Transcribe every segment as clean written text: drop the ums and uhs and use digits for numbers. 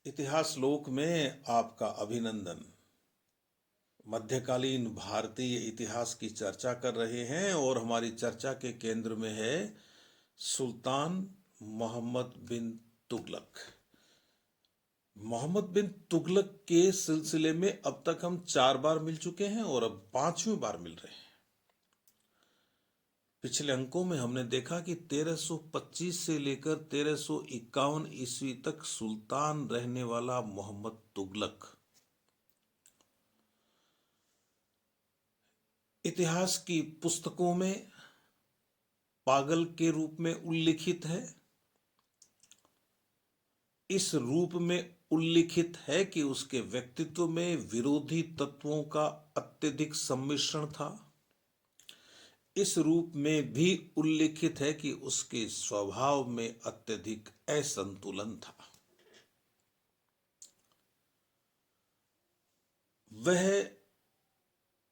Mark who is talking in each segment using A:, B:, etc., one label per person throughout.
A: इतिहास लोक में आपका अभिनंदन। मध्यकालीन भारतीय इतिहास की चर्चा कर रहे हैं और हमारी चर्चा के केंद्र में है सुल्तान मोहम्मद बिन तुगलक। मोहम्मद बिन तुगलक के सिलसिले में अब तक हम 4 बार मिल चुके हैं और अब 5वीं बार मिल रहे हैं। पिछले अंकों में हमने देखा कि 1325 से लेकर 1351 ईस्वी तक सुल्तान रहने वाला मोहम्मद तुगलक इतिहास की पुस्तकों में पागल के रूप में उल्लिखित है। इस रूप में उल्लिखित है कि उसके व्यक्तित्व में विरोधी तत्वों का अत्यधिक सम्मिश्रण था। इस रूप में भी उल्लिखित है कि उसके स्वभाव में अत्यधिक असंतुलन था। वह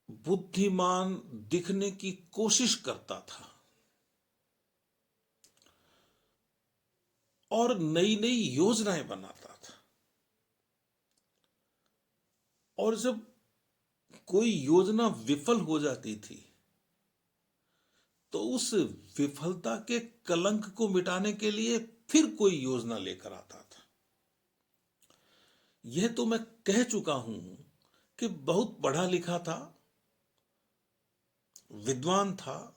A: बुद्धिमान दिखने की कोशिश करता था और नई नई योजनाएं बनाता था, और जब कोई योजना विफल हो जाती थी तो उस विफलता के कलंक को मिटाने के लिए फिर कोई योजना लेकर आता था। यह तो मैं कह चुका हूं कि बहुत पढ़ा लिखा था, विद्वान था,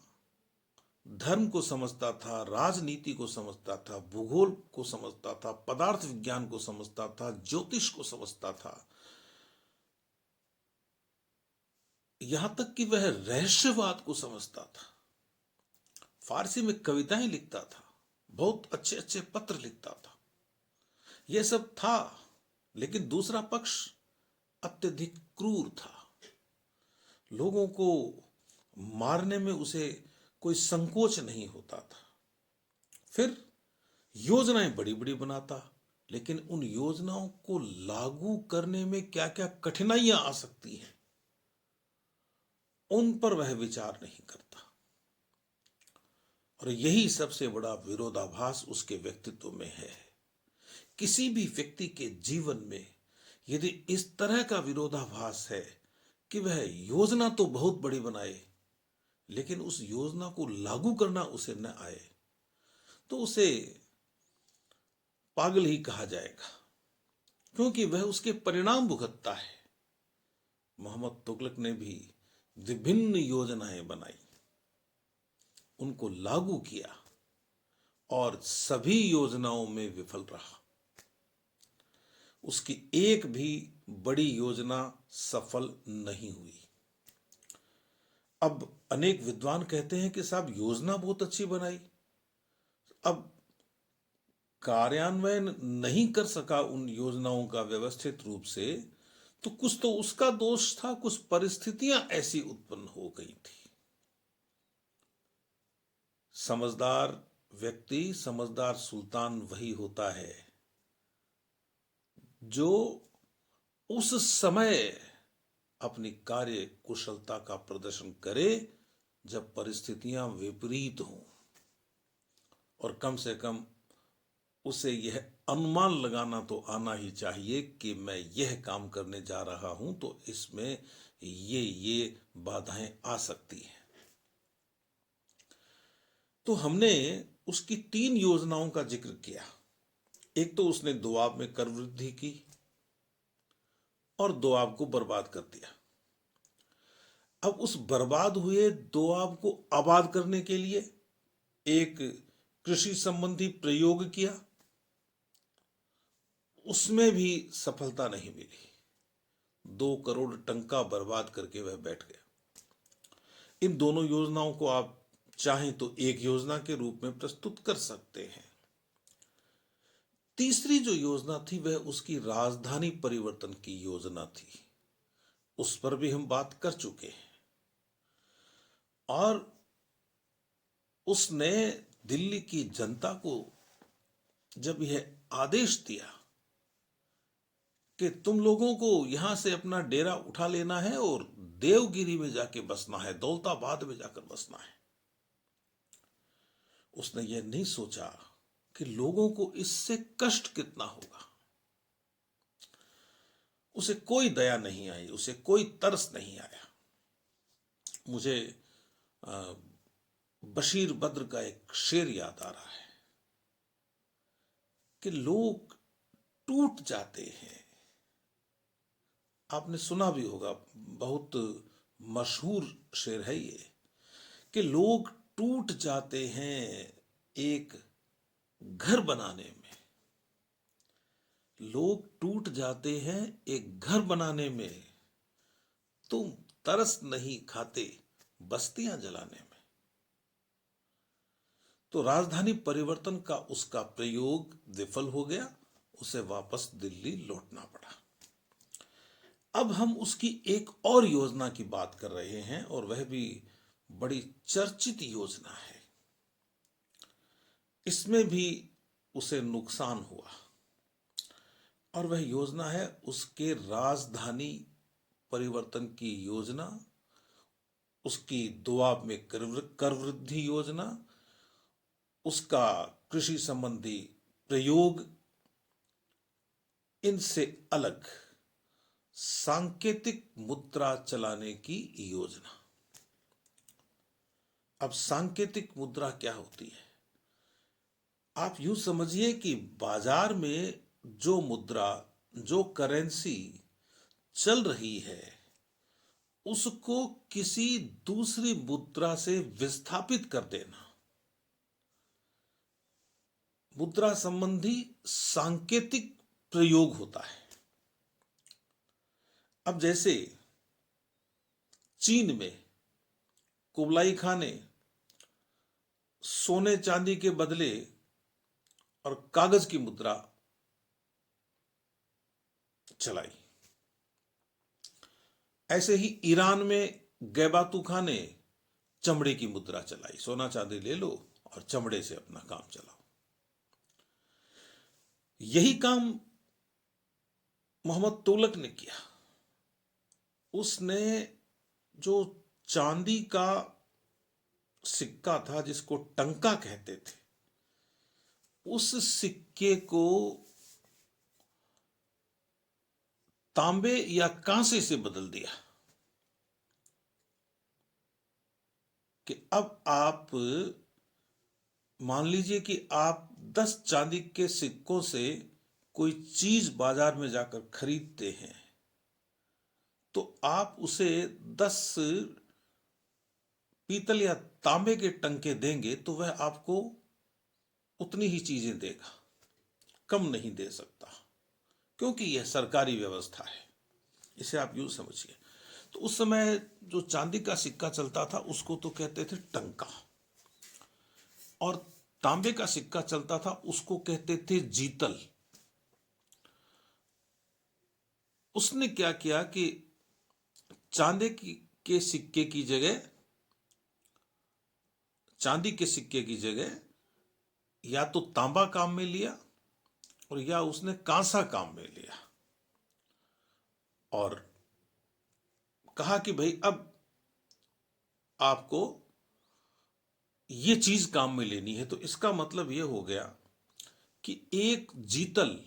A: धर्म को समझता था, राजनीति को समझता था, भूगोल को समझता था, पदार्थ विज्ञान को समझता था, ज्योतिष को समझता था, यहां तक कि वह रहस्यवाद को समझता था। फारसी में कविताएं लिखता था, बहुत अच्छे अच्छे पत्र लिखता था। यह सब था, लेकिन दूसरा पक्ष अत्यधिक क्रूर था। लोगों को मारने में उसे कोई संकोच नहीं होता था। फिर योजनाएं बड़ी बड़ी बनाता, लेकिन उन योजनाओं को लागू करने में क्या क्या कठिनाइयां आ सकती हैं उन पर वह विचार नहीं करता। और यही सबसे बड़ा विरोधाभास उसके व्यक्तित्व में है। किसी भी व्यक्ति के जीवन में यदि इस तरह का विरोधाभास है कि वह योजना तो बहुत बड़ी बनाए लेकिन उस योजना को लागू करना उसे न आए, तो उसे पागल ही कहा जाएगा, क्योंकि वह उसके परिणाम भुगतता है। मोहम्मद तुगलक ने भी विभिन्न योजनाएं बनाई, उनको लागू किया और सभी योजनाओं में विफल रहा। उसकी एक भी बड़ी योजना सफल नहीं हुई। अब अनेक विद्वान कहते हैं कि साहब योजना बहुत अच्छी बनाई, अब कार्यान्वयन नहीं कर सका उन योजनाओं का व्यवस्थित रूप से, तो कुछ तो उसका दोष था, कुछ परिस्थितियां ऐसी उत्पन्न हो गई थी। समझदार व्यक्ति, समझदार सुल्तान वही होता है जो उस समय अपनी कार्य कुशलता का प्रदर्शन करे जब परिस्थितियां विपरीत हों, और कम से कम उसे यह अनुमान लगाना तो आना ही चाहिए कि मैं यह काम करने जा रहा हूं तो इसमें ये बाधाएं आ सकती हैं। तो हमने उसकी 3 योजनाओं का जिक्र किया। एक तो उसने दोआब में कर वृद्धि की और दोआब को बर्बाद कर दिया। अब उस बर्बाद हुए दोआब को आबाद करने के लिए एक कृषि संबंधी प्रयोग किया, उसमें भी सफलता नहीं मिली। 2 करोड़ टंका बर्बाद करके वह बैठ गया। इन दोनों योजनाओं को आप चाहें तो एक योजना के रूप में प्रस्तुत कर सकते हैं। तीसरी जो योजना थी वह उसकी राजधानी परिवर्तन की योजना थी, उस पर भी हम बात कर चुके हैं। और उसने दिल्ली की जनता को जब यह आदेश दिया कि तुम लोगों को यहां से अपना डेरा उठा लेना है और देवगिरी में जाके बसना है, दौलताबाद में जाकर बसना है, उसने यह नहीं सोचा कि लोगों को इससे कष्ट कितना होगा। उसे कोई दया नहीं आई, उसे कोई तरस नहीं आया। मुझे अ, बशीर बद्र का एक शेर याद आ रहा है कि लोग टूट जाते हैं। आपने सुना भी होगा, बहुत मशहूर शेर है ये, कि लोग टूट जाते हैं एक घर बनाने में। लोग टूट जाते हैं एक घर बनाने में, तुम तरस नहीं खाते बस्तियां जलाने में। तो राजधानी परिवर्तन का उसका प्रयोग विफल हो गया, उसे वापस दिल्ली लौटना पड़ा। अब हम उसकी एक और योजना की बात कर रहे हैं, और वह भी बड़ी चर्चित योजना है। इसमें भी उसे नुकसान हुआ, और वह योजना है उसके राजधानी परिवर्तन की योजना, उसकी दुआब में कर वृद्धि योजना, उसका कृषि संबंधी प्रयोग, इनसे अलग सांकेतिक मुद्रा चलाने की योजना। अब सांकेतिक मुद्रा क्या होती है? आप यूं समझिए कि बाजार में जो मुद्रा, जो करेंसी चल रही है, उसको किसी दूसरी मुद्रा से विस्थापित कर देना, मुद्रा संबंधी सांकेतिक प्रयोग होता है। अब जैसे चीन में कुबलाई खां ने सोने चांदी के बदले और कागज की मुद्रा चलाई, ऐसे ही ईरान में गैबातू खां ने चमड़े की मुद्रा चलाई। सोना चांदी ले लो और चमड़े से अपना काम चलाओ। यही काम मोहम्मद तुगलक ने किया। उसने जो चांदी का सिक्का था, जिसको टंका कहते थे, उस सिक्के को तांबे या कांसे से बदल दिया कि अब आप मान लीजिए कि आप 10 चांदी के सिक्कों से कोई चीज बाजार में जाकर खरीदते हैं, तो आप उसे 10 पीतल या तांबे के टंके देंगे तो वह आपको उतनी ही चीजें देगा, कम नहीं दे सकता, क्योंकि यह सरकारी व्यवस्था है। इसे आप यूं समझिए। तो उस समय जो चांदी का सिक्का चलता था उसको तो कहते थे टंका, और तांबे का सिक्का चलता था उसको कहते थे जीतल। उसने क्या किया कि चांदी के सिक्के की जगह, चांदी के सिक्के की जगह या तो तांबा काम में लिया, और या उसने कांसा काम में लिया, और कहा कि भाई अब आपको ये चीज काम में लेनी है। तो इसका मतलब यह हो गया कि एक जीतल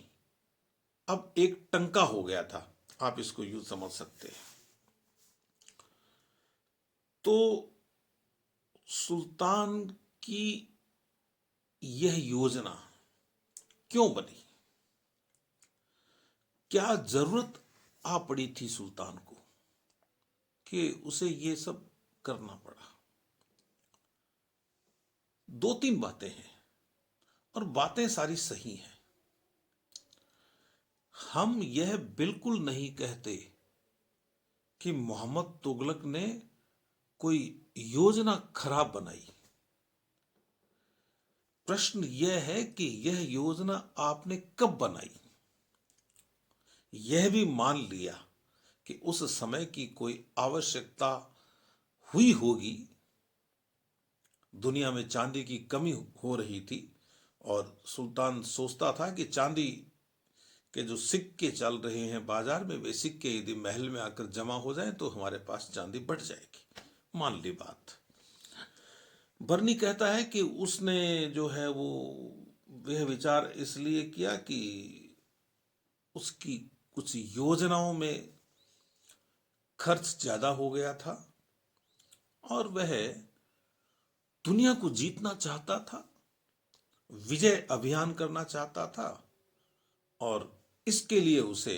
A: अब एक टंका हो गया था। आप इसको यूं समझ सकते हैं। तो सुल्तान की यह योजना क्यों बनी? क्या जरूरत आ पड़ी थी सुल्तान को कि उसे यह सब करना पड़ा? 2-3 बातें हैं, और बातें सारी सही हैं। हम यह बिल्कुल नहीं कहते कि मोहम्मद तुगलक ने कोई योजना खराब बनाई। प्रश्न यह है कि यह योजना आपने कब बनाई? यह भी मान लिया कि उस समय की कोई आवश्यकता हुई होगी, दुनिया में चांदी की कमी हो रही थी, और सुल्तान सोचता था कि चांदी के जो सिक्के चल रहे हैं बाजार में, वे सिक्के यदि महल में आकर जमा हो जाएं तो हमारे पास चांदी बढ़ जाएगी। मान ली बात। बर्नी कहता है कि उसने जो है वो वह विचार इसलिए किया कि उसकी कुछ योजनाओं में खर्च ज्यादा हो गया था और वह दुनिया को जीतना चाहता था, विजय अभियान करना चाहता था और इसके लिए उसे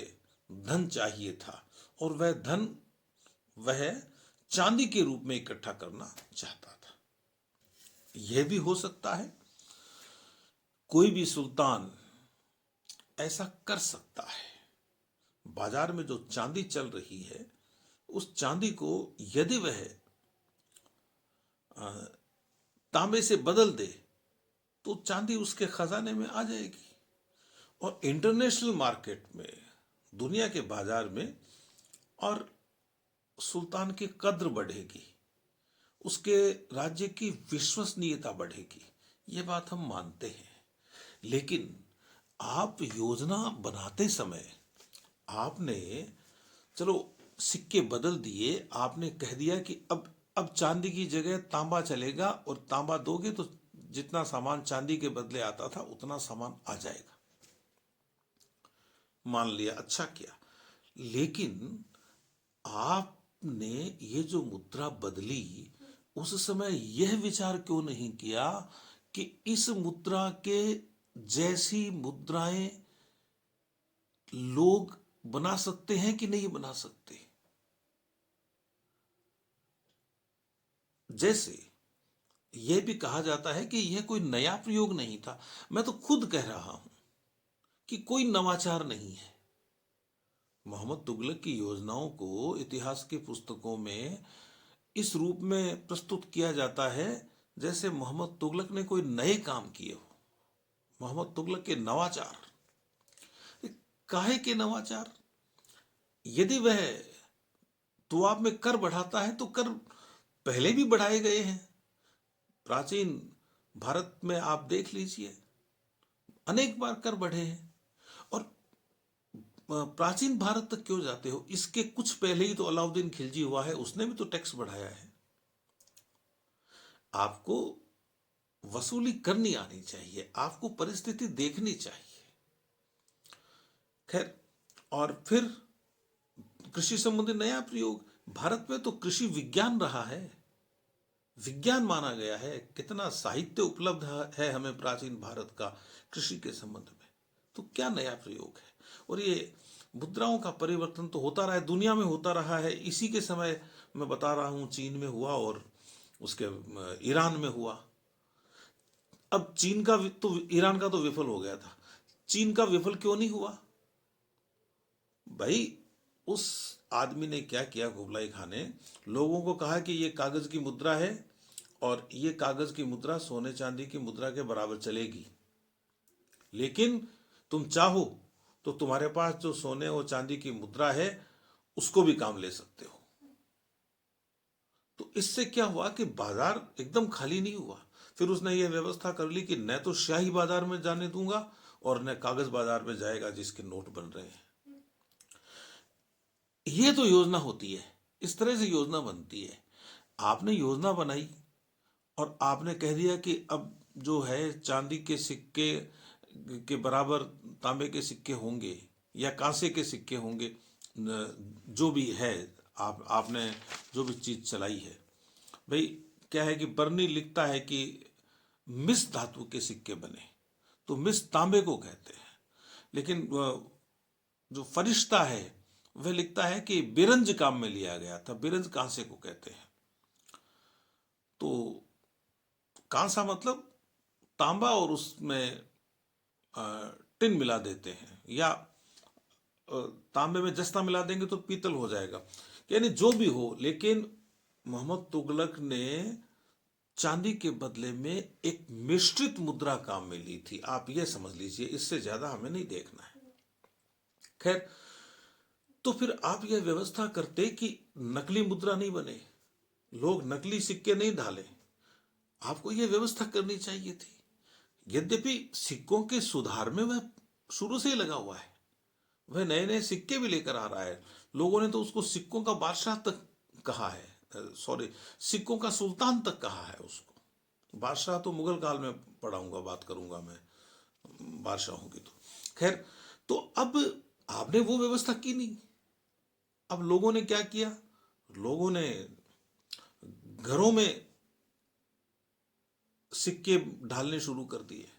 A: धन चाहिए था और वह चांदी के रूप में इकट्ठा करना चाहता था। यह भी हो सकता है कोई भी सुल्तान ऐसा कर सकता है। बाजार में जो चांदी चल रही है उस चांदी को यदि वह तांबे से बदल दे तो चांदी उसके खजाने में आ जाएगी और इंटरनेशनल मार्केट में, दुनिया के बाजार में, और सुल्तान की कद्र बढ़ेगी, उसके राज्य की विश्वसनीयता बढ़ेगी। ये बात हम मानते हैं। लेकिन आप योजना बनाते समय आपने, चलो सिक्के बदल दिए, आपने कह दिया कि अब चांदी की जगह तांबा चलेगा और तांबा दोगे तो जितना सामान चांदी के बदले आता था उतना सामान आ जाएगा। मान लिया, अच्छा किया। लेकिन आपने ये जो मुद्रा बदली, उस समय यह विचार क्यों नहीं किया कि इस मुद्रा के जैसी मुद्राएं लोग बना सकते हैं कि नहीं बना सकते? जैसे यह भी कहा जाता है कि यह कोई नया प्रयोग नहीं था। मैं तो खुद कह रहा हूं कि कोई नवाचार नहीं है। मोहम्मद तुगलक की योजनाओं को इतिहास की पुस्तकों में इस रूप में प्रस्तुत किया जाता है जैसे मोहम्मद तुगलक ने कोई नए काम किए हो। मोहम्मद तुगलक के नवाचार, काहे के नवाचार? यदि वह दुआब में कर बढ़ाता है तो कर पहले भी बढ़ाए गए हैं। प्राचीन भारत में आप देख लीजिए, अनेक बार कर बढ़े हैं। और प्राचीन भारत तक क्यों जाते हो? इसके कुछ पहले ही तो अलाउद्दीन खिलजी हुआ है, उसने भी तो टैक्स बढ़ाया है। आपको वसूली करनी आनी चाहिए, आपको परिस्थिति देखनी चाहिए। खैर, और फिर कृषि संबंधी नया प्रयोग। भारत में तो कृषि विज्ञान रहा है, विज्ञान माना गया है। कितना साहित्य उपलब्ध है हमें प्राचीन भारत का कृषि के संबंध में। तो क्या नया प्रयोग है? और ये मुद्राओं का परिवर्तन तो होता रहा है, दुनिया में होता रहा है। इसी के समय मैं बता रहा हूं, चीन में हुआ और उसके ईरान में हुआ। अब चीन का तो, ईरान का तो विफल हो गया था, चीन का विफल क्यों नहीं हुआ? भाई, उस आदमी ने क्या किया, कुबलाई खान ने लोगों को कहा कि ये कागज की मुद्रा है और ये कागज की मुद्रा सोने चांदी की मुद्रा के बराबर चलेगी, लेकिन तुम चाहो तो तुम्हारे पास जो सोने और चांदी की मुद्रा है उसको भी काम ले सकते हो। तो इससे क्या हुआ कि बाजार एकदम खाली नहीं हुआ। फिर उसने ये व्यवस्था कर ली कि न तो शाही बाजार में जाने दूंगा और न कागज बाजार में जाएगा जिसके नोट बन रहे हैं। ये तो योजना होती है, इस तरह से योजना बनती है। आपने योजना बनाई और आपने कह दिया कि अब जो है चांदी के सिक्के के बराबर तांबे के सिक्के होंगे या कांसे के सिक्के होंगे, जो भी है। आपने जो भी चीज चलाई है, भाई क्या है कि बर्नी लिखता है कि मिस धातु के सिक्के बने, तो मिस तांबे को कहते हैं। लेकिन जो फरिश्ता है वह लिखता है कि बिरंज काम में लिया गया था, बिरंज कांसे को कहते हैं। तो कांसा मतलब तांबा और उसमें टिन मिला देते हैं, या तांबे में जस्ता मिला देंगे तो पीतल हो जाएगा। यानी जो भी हो, लेकिन मोहम्मद तुगलक ने चांदी के बदले में एक मिश्रित मुद्रा काम में ली थी। आप ये समझ लीजिए, इससे ज्यादा हमें नहीं देखना है। खैर, तो फिर आप यह व्यवस्था करते कि नकली मुद्रा नहीं बने, लोग नकली सिक्के नहीं ढाले। आपको यह व्यवस्था करनी चाहिए थी। यद्यपि सिक्कों के सुधार में वह शुरू से ही लगा हुआ है, वह नए नए सिक्के भी लेकर आ रहा है। लोगों ने तो उसको सिक्कों का बादशाह तक कहा है, सॉरी, सिक्कों का सुल्तान तक कहा है उसको। बादशाह तो मुगल काल में पढ़ाऊंगा, बात करूंगा मैं बादशाहों की। तो खैर, तो अब आपने वो व्यवस्था की नहीं। अब लोगों ने क्या किया, लोगों ने घरों में सिक्के ढालने शुरू कर दिए।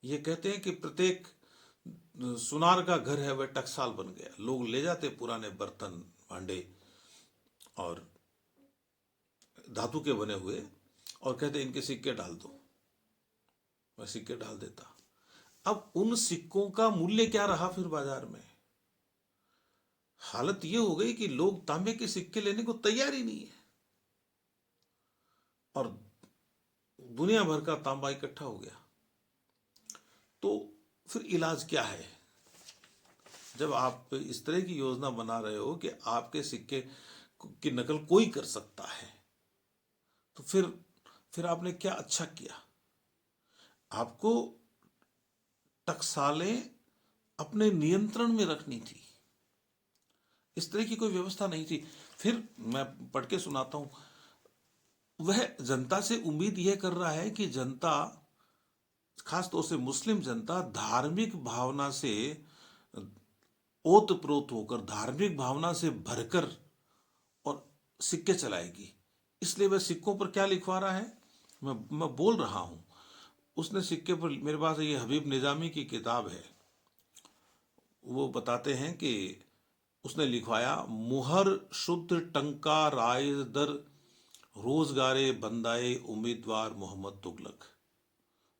A: ये कहते हैं कि प्रत्येक सुनार का घर है वह टकसाल बन गया। लोग ले जाते पुराने बर्तन भांडे और धातु के बने हुए और कहते इनके सिक्के डाल दो, मैं सिक्के डाल देता। अब उन सिक्कों का मूल्य क्या रहा फिर बाजार में? हालत यह हो गई कि लोग तांबे के सिक्के लेने को तैयार ही नहीं है और दुनिया भर का तांबा इकट्ठा हो गया। तो फिर इलाज क्या है? जब आप इस तरह की योजना बना रहे हो कि आपके सिक्के की नकल कोई कर सकता है, तो फिर आपने क्या अच्छा किया? आपको टकसालें अपने नियंत्रण में रखनी थी। इस तरह की कोई व्यवस्था नहीं थी। फिर मैं पढ़ के सुनाता हूं। वह जनता से उम्मीद यह कर रहा है कि जनता, खास तौर से मुस्लिम जनता, धार्मिक भावना से ओतप्रोत होकर, धार्मिक भावना से भरकर और सिक्के चलाएगी। इसलिए वह सिक्कों पर क्या लिखवा रहा है, मैं बोल रहा हूं। उसने सिक्के पर, मेरे पास ये हबीब निजामी की किताब है, वो बताते हैं कि उसने लिखवाया, मुहर शुद्ध टंका राय दर रोजगारे बंदाए उम्मीदवार मोहम्मद तुगलक।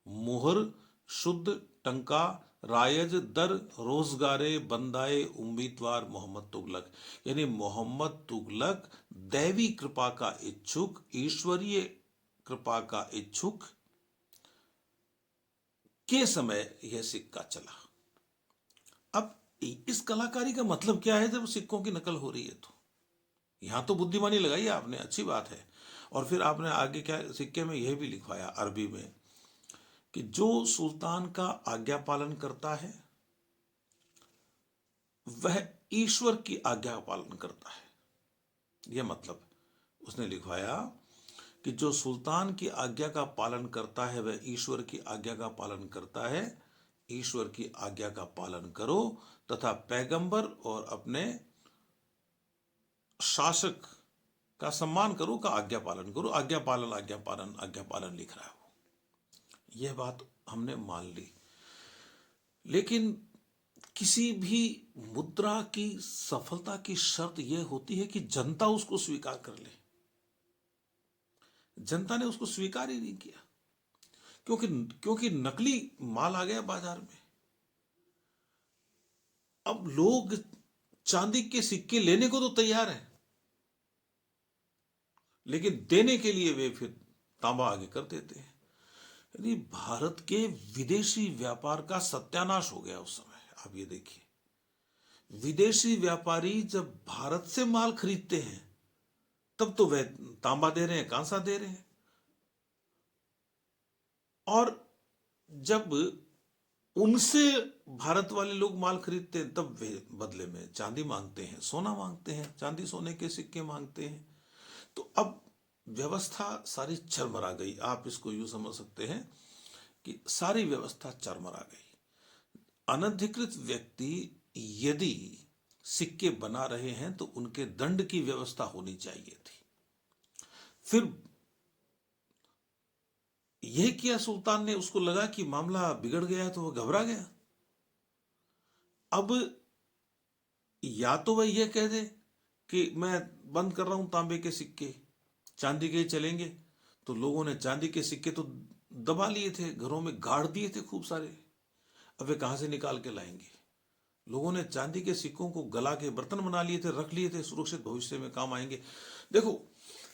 A: मुहर शुद्ध टंका रायज दर रोजगारे बंदाए उम्मीदवार मोहम्मद तुगलक। यानी मोहम्मद तुगलक दैवी कृपा का इच्छुक, ईश्वरीय कृपा का इच्छुक के समय यह सिक्का चला। अब इस कलाकारी का मतलब क्या है जब सिक्कों की नकल हो रही है? तो यहां तो बुद्धिमानी लगाई आपने, अच्छी बात है। और फिर आपने आगे क्या सिक्के में यह भी लिखवाया अरबी में कि जो सुल्तान का आज्ञा पालन करता है वह ईश्वर की आज्ञा का पालन करता है। यह मतलब उसने लिखवाया कि जो सुल्तान की आज्ञा का पालन करता है वह ईश्वर की आज्ञा का पालन करता है। ईश्वर की आज्ञा का पालन करो तथा पैगंबर और अपने शासक का सम्मान करो, का आज्ञा पालन करो। आज्ञा पालन, आज्ञा पालन, आज्ञा पालन लिख रहा है वो। यह बात हमने मान ली। लेकिन किसी भी मुद्रा की सफलता की शर्त यह होती है कि जनता उसको स्वीकार कर ले। जनता ने उसको स्वीकार ही नहीं किया, क्योंकि क्योंकि नकली माल आ गया बाजार में। अब लोग चांदी के सिक्के लेने को तो तैयार हैं, लेकिन देने के लिए वे फिर तांबा आगे कर देते हैं। यानी भारत के विदेशी व्यापार का सत्यानाश हो गया उस समय। आप ये देखिए, विदेशी व्यापारी जब भारत से माल खरीदते हैं तब तो वे तांबा दे रहे हैं, कांसा दे रहे हैं, और जब उनसे भारत वाले लोग माल खरीदते हैं तब वे बदले में चांदी मांगते हैं, सोना मांगते हैं, चांदी सोने के सिक्के मांगते हैं। तो अब व्यवस्था सारी चरमरा गई। आप इसको यूं समझ सकते हैं कि सारी व्यवस्था चरमरा गई। अनधिकृत व्यक्ति यदि सिक्के बना रहे हैं तो उनके दंड की व्यवस्था होनी चाहिए थी। फिर यह किया सुल्तान ने, उसको लगा कि मामला बिगड़ गया तो वह घबरा गया। अब या तो वह यह कह दे कि मैं बंद कर रहा हूं तांबे के सिक्के, चांदी के चलेंगे। तो लोगों ने चांदी के सिक्के तो दबा लिए थे, घरों में गाड़ दिए थे खूब सारे। अब वे कहां से निकाल के लाएंगे? लोगों ने चांदी के सिक्कों को गला के बर्तन बना लिए थे, रख लिए थे, सुरक्षित भविष्य में काम आएंगे। देखो,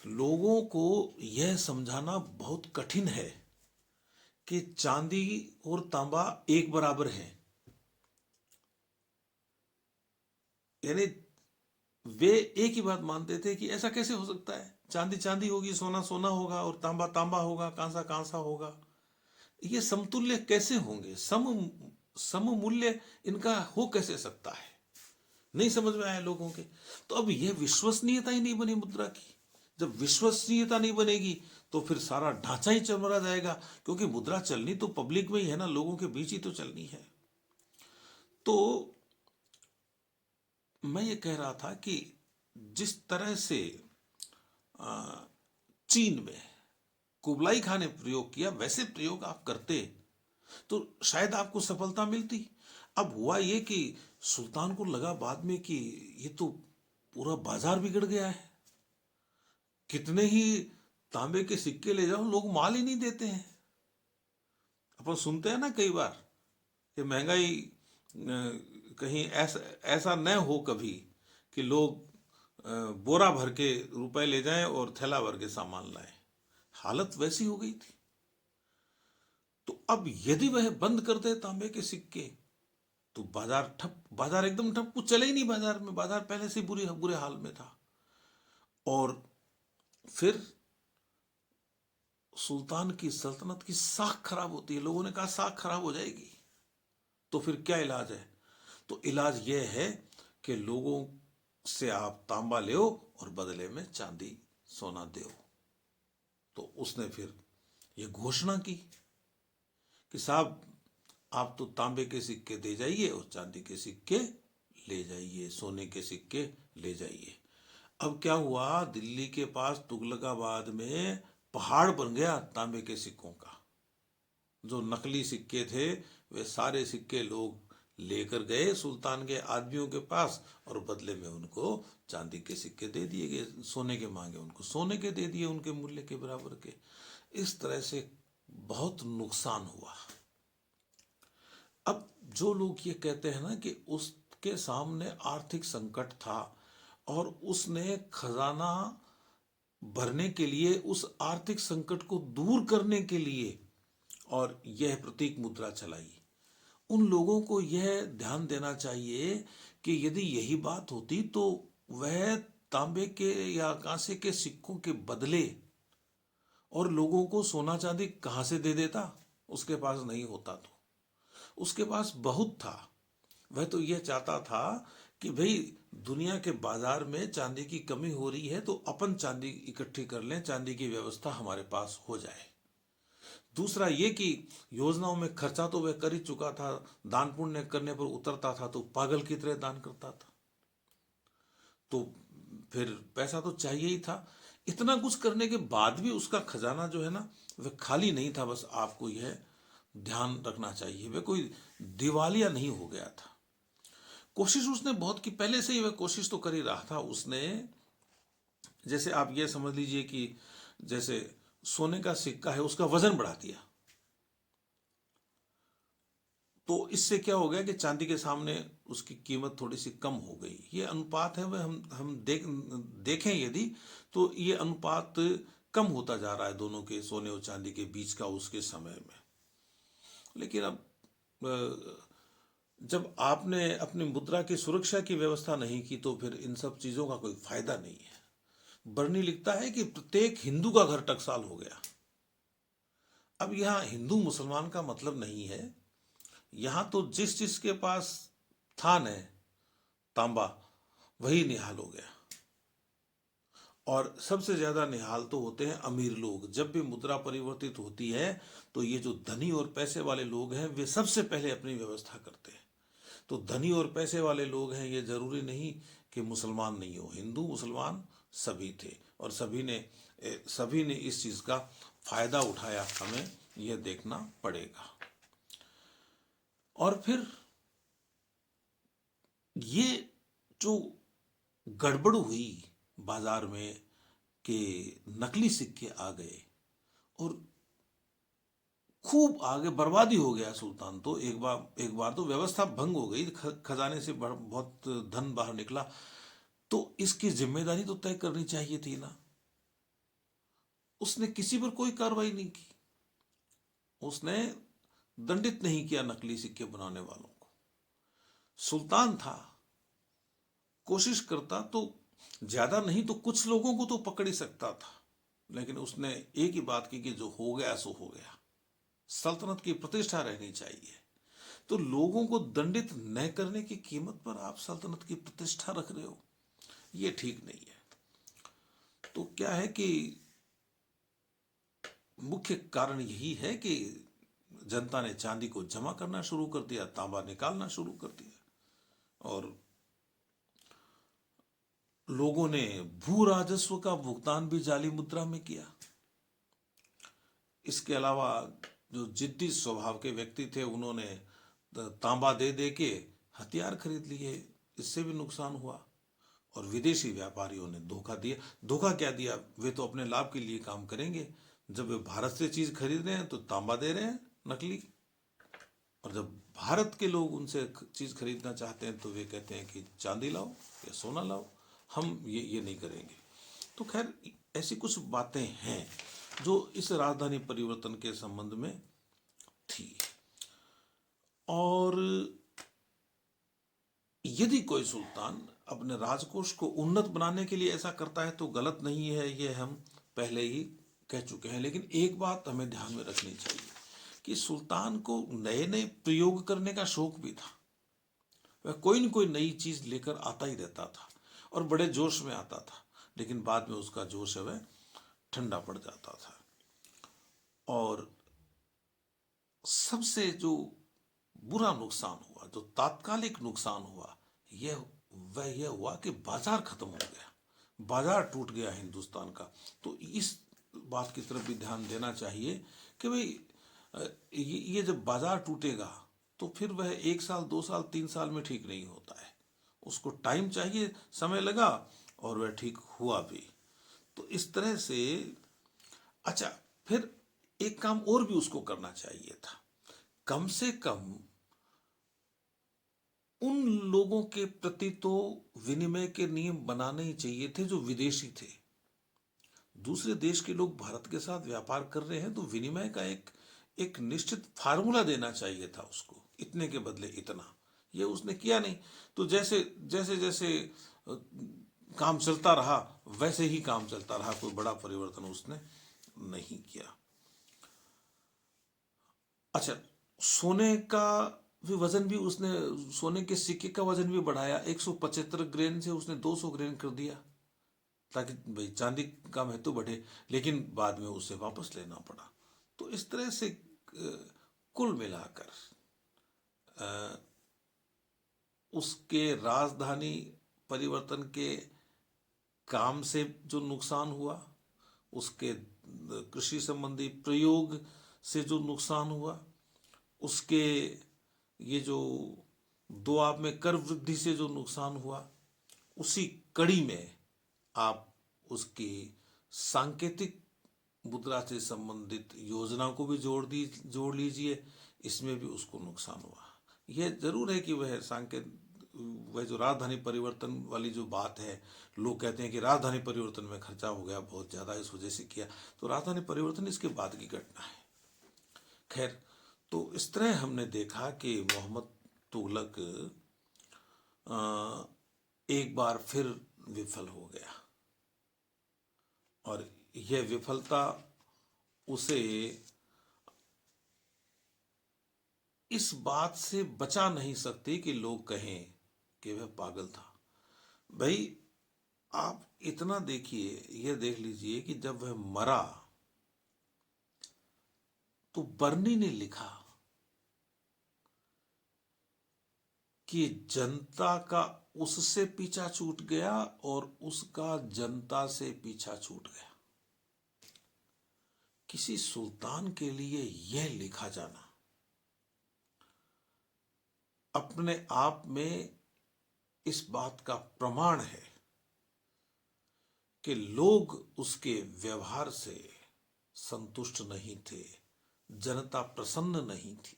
A: लोगों को यह समझाना बहुत कठिन है कि चांदी और तांबा एक बराबर है। यानी वे एक ही बात मानते थे कि ऐसा कैसे हो सकता है, चांदी चांदी होगी, सोना सोना होगा, और तांबा तांबा होगा, कांसा कांसा होगा। ये समतुल्य कैसे होंगे? सम मूल्य इनका हो कैसे सकता है? नहीं समझ में आया लोगों के। तो अब यह विश्वसनीयता ही नहीं बनी मुद्रा की। जब विश्वसनीयता नहीं बनेगी तो फिर सारा ढांचा ही चरमरा जाएगा, क्योंकि मुद्रा चलनी तो पब्लिक में ही है ना, लोगों के बीच ही तो चलनी है। तो मैं ये कह रहा था कि जिस तरह से चीन में कुबलाई खान ने प्रयोग किया, वैसे प्रयोग आप करते तो शायद आपको सफलता मिलती। अब हुआ ये कि सुल्तान को लगा बाद में कि ये तो पूरा बाजार बिगड़ गया है, कितने ही तांबे के सिक्के ले जाओ लोग माल ही नहीं देते हैं। अपन सुनते हैं ना कई बार कि महंगाई कहीं ऐसा ऐसा न हो कभी कि लोग बोरा भर के रुपए ले जाएं और थैला भर के सामान लाएं। हालत वैसी हो गई थी। तो अब यदि वह बंद कर दे तांबे के सिक्के तो बाजार ठप, बाजार एकदम ठप, कुछ चले ही नहीं बाजार में, बाजार पहले से बुरे बुरे हाल में था। और फिर सुल्तान की सल्तनत की साख खराब होती है। लोगों ने कहा साख खराब हो जाएगी, तो फिर क्या इलाज है? तो इलाज यह है कि लोगों से आप तांबा ले और बदले में चांदी सोना दो। तो उसने फिर ये घोषणा की कि साहब आप तो तांबे के सिक्के दे जाइए और चांदी के सिक्के ले जाइए, सोने के सिक्के ले जाइए। अब क्या हुआ, दिल्ली के पास तुगलकाबाद में पहाड़ बन गया तांबे के सिक्कों का। जो नकली सिक्के थे वे सारे सिक्के लोग लेकर गए सुल्तान के आदमियों के पास और बदले में उनको चांदी के सिक्के दे दिए गए, सोने के मांगे उनको सोने के दे दिए, उनके मूल्य के बराबर के। इस तरह से बहुत नुकसान हुआ। अब जो लोग ये कहते हैं ना कि उसके सामने आर्थिक संकट था और उसने खजाना भरने के लिए, उस आर्थिक संकट को दूर करने के लिए और यह प्रतीक मुद्रा चलाई, उन लोगों को यह ध्यान देना चाहिए कि यदि यही बात होती तो वह तांबे के या कांसे के सिक्कों के बदले और लोगों को सोना चांदी कहां से दे देता? उसके पास नहीं होता तो उसके पास बहुत था। वह तो यह चाहता था कि भाई दुनिया के बाजार में चांदी की कमी हो रही है तो अपन चांदी इकट्ठी कर लें, चांदी की व्यवस्था हमारे पास हो जाए। दूसरा ये कि योजनाओं में खर्चा तो वह कर ही चुका था, दान पुण्य करने पर उतरता था तो पागल की तरह दान करता था, तो फिर पैसा तो चाहिए ही था। इतना कुछ करने के बाद भी उसका खजाना जो है ना वह खाली नहीं था। बस आपको यह ध्यान रखना चाहिए, वह कोई दिवालिया नहीं हो गया था। कोशिश उसने बहुत की, पहले से ही वह कोशिश तो कर ही रहा था। उसने, जैसे आप ये समझ लीजिए कि जैसे सोने का सिक्का है उसका वजन बढ़ा दिया, तो इससे क्या हो गया कि चांदी के सामने उसकी कीमत थोड़ी सी कम हो गई। ये अनुपात है वह हम देखें यदि तो ये अनुपात कम होता जा रहा है दोनों के, सोने और चांदी के बीच का उसके समय में। लेकिन अब जब आपने अपनी मुद्रा की सुरक्षा की व्यवस्था नहीं की तो फिर इन सब चीजों का कोई फायदा नहीं है। बर्नी लिखता है कि प्रत्येक हिंदू का घर टकसाल हो गया। अब यहां हिंदू मुसलमान का मतलब नहीं है, यहां तो जिसके पास था न तांबा वही निहाल हो गया। और सबसे ज्यादा निहाल तो होते हैं अमीर लोग। जब भी मुद्रा परिवर्तित होती है तो ये जो धनी और पैसे वाले लोग हैं वे सबसे पहले अपनी व्यवस्था करते हैं। तो धनी और पैसे वाले लोग हैं, ये जरूरी नहीं कि मुसलमान नहीं हो, हिंदू मुसलमान सभी थे और सभी ने इस चीज का फायदा उठाया। हमें यह देखना पड़ेगा। और फिर ये जो गड़बड़ हुई बाजार में कि नकली सिक्के आ गए और खूब आगे बर्बादी हो गया। सुल्तान तो एक बार तो व्यवस्था भंग हो गई, खजाने से बहुत धन बाहर निकला। तो इसकी जिम्मेदारी तो तय करनी चाहिए थी ना। उसने किसी पर कोई कार्रवाई नहीं की, उसने दंडित नहीं किया नकली सिक्के बनाने वालों को। सुल्तान था, कोशिश करता तो ज्यादा नहीं तो कुछ लोगों को तो पकड़ ही सकता था, लेकिन उसने एक ही बात की कि जो हो गया सो हो गया, सल्तनत की प्रतिष्ठा रहनी चाहिए। तो लोगों को दंडित न करने की कीमत पर आप सल्तनत की प्रतिष्ठा रख रहे हो, ये ठीक नहीं है। तो क्या है कि मुख्य कारण यही है कि जनता ने चांदी को जमा करना शुरू कर दिया, तांबा निकालना शुरू कर दिया। और लोगों ने भू राजस्व का भुगतान भी जाली मुद्रा में किया। इसके अलावा जो जिद्दी स्वभाव के व्यक्ति थे, उन्होंने तांबा दे दे के हथियार खरीद लिए, इससे भी नुकसान हुआ। और विदेशी व्यापारियों ने धोखा दिया। धोखा क्या दिया? वे तो अपने लाभ के लिए काम करेंगे। जब वे भारत से चीज खरीद रहे हैं तो तांबा दे रहे हैं नकली, और जब भारत के लोग उनसे चीज खरीदना चाहते हैं तो वे कहते हैं कि चांदी लाओ या सोना लाओ, हम ये नहीं करेंगे। तो खैर, ऐसी कुछ बातें हैं जो इस राजधानी परिवर्तन के संबंध में थी। और यदि कोई सुल्तान अपने राजकोष को उन्नत बनाने के लिए ऐसा करता है तो गलत नहीं है, ये हम पहले ही कह चुके हैं। लेकिन एक बात हमें ध्यान में रखनी चाहिए कि सुल्तान को नए नए प्रयोग करने का शौक भी था। वह कोई न कोई नई चीज लेकर आता ही रहता था और बड़े जोश में आता था, लेकिन बाद में उसका जोश है वह ठंडा पड़ जाता था। और सबसे जो बुरा नुकसान हुआ, जो तात्कालिक नुकसान हुआ, यह हुआ कि बाजार खत्म हो गया, बाजार टूट गया हिंदुस्तान का। तो इस बात की तरफ भी ध्यान देना चाहिए कि भाई ये जब बाजार टूटेगा तो फिर वह 1 साल 2 साल 3 साल में ठीक नहीं होता है, उसको टाइम चाहिए, समय लगा और वह ठीक हुआ भी। तो इस तरह से अच्छा, फिर एक काम और भी उसको करना चाहिए था, कम से कम उन लोगों के प्रति तो विनिमय के नियम बनाने ही चाहिए थे जो विदेशी थे। दूसरे देश के लोग भारत के साथ व्यापार कर रहे हैं तो विनिमय का एक निश्चित फार्मूला देना चाहिए था उसको, इतने के बदले इतना। ये उसने किया नहीं। तो जैसे जैसे जैसे काम चलता रहा वैसे ही काम चलता रहा, कोई बड़ा परिवर्तन उसने नहीं किया। अच्छा, सोने का भी वजन भी उसने, सोने के सिक्के का वजन भी बढ़ाया, 175 ग्रेन से उसने 200 ग्रेन कर दिया ताकि भाई चांदी का महत्व बढ़े, लेकिन बाद में उसे वापस लेना पड़ा। तो इस तरह से कुल मिलाकर उसके राजधानी परिवर्तन के काम से जो नुकसान हुआ, उसके कृषि संबंधी प्रयोग से जो नुकसान हुआ, उसके ये जो दोआब में कर वृद्धि से जो नुकसान हुआ, उसी कड़ी में आप उसकी सांकेतिक मुद्रा से संबंधित योजना को भी जोड़ लीजिए, इसमें भी उसको नुकसान हुआ। यह जरूर है कि वह जो राजधानी परिवर्तन वाली जो बात है, लोग कहते हैं कि राजधानी परिवर्तन में खर्चा हो गया बहुत ज्यादा, इस वजह से किया। तो राजधानी परिवर्तन इसके बाद की घटना है। खैर, तो इस तरह हमने देखा कि मोहम्मद तुगलक एक बार फिर विफल हो गया, और यह विफलता उसे इस बात से बचा नहीं सकती कि लोग कहें कि वह पागल था। भाई, आप इतना देखिए, यह देख लीजिए कि जब वह मरा तो बर्नी ने लिखा कि जनता का उससे पीछा छूट गया और उसका जनता से पीछा छूट गया। किसी सुल्तान के लिए यह लिखा जाना अपने आप में इस बात का प्रमाण है कि लोग उसके व्यवहार से संतुष्ट नहीं थे, जनता प्रसन्न नहीं थी।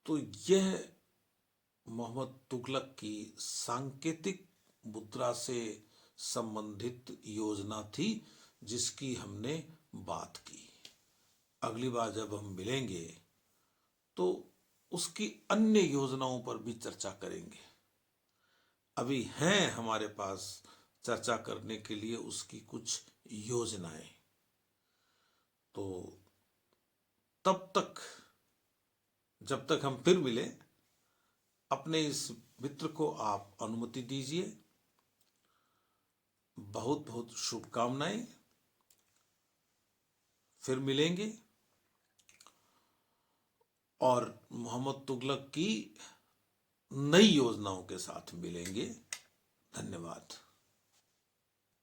A: तो यह मोहम्मद तुगलक की सांकेतिक मुद्रा से संबंधित योजना थी जिसकी हमने बात की। अगली बार जब हम मिलेंगे तो उसकी अन्य योजनाओं पर भी चर्चा करेंगे। अभी हैं हमारे पास चर्चा करने के लिए उसकी कुछ योजनाएं। तो तब तक, जब तक हम फिर मिले, अपने इस मित्र को आप अनुमति दीजिए। बहुत बहुत शुभकामनाएं। फिर मिलेंगे और मोहम्मद तुगलक की नई योजनाओं के साथ मिलेंगे। धन्यवाद।